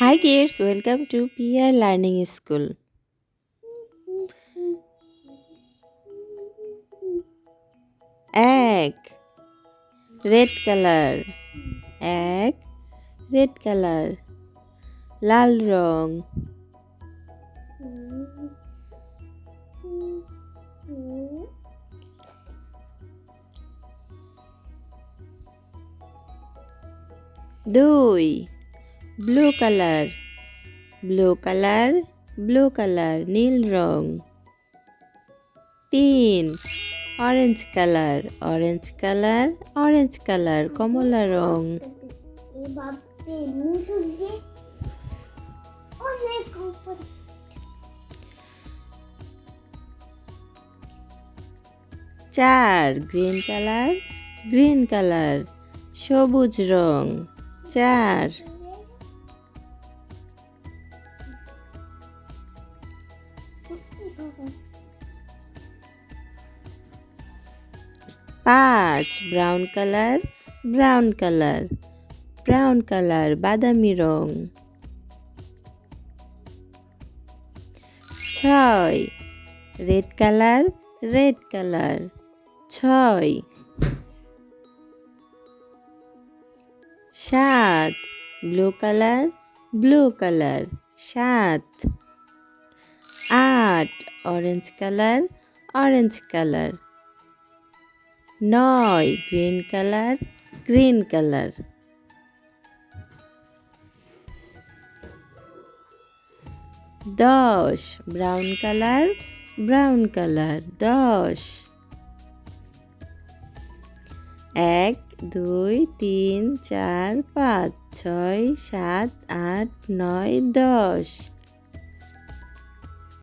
Hi kids, welcome to PR Learning School. Egg, red color. Egg, red color. লাল রং। দুই, blue colour. Blue colour, blue colour, নীল রং। তিন, orange colour. Orange colour, orange colour, কমলা রং। চার, গ্রিন কালার। গ্রিন কালার, সবুজ রং। চার। পাঁচ, brown colour. Brown colour, brown colour, বাদামি রং। ছয়, রেড কালার। রেড কালার, ছয়। সাত, ব্লু কালার। ব্লু কালার, সাত। আট, অরেঞ্জ কালার। Orange colour. নয়, green colour. Green colour. 10, brown colour. Brown colour, 10। 1, 2, 3, 4, 5, 6, 7, 8, 9, 10।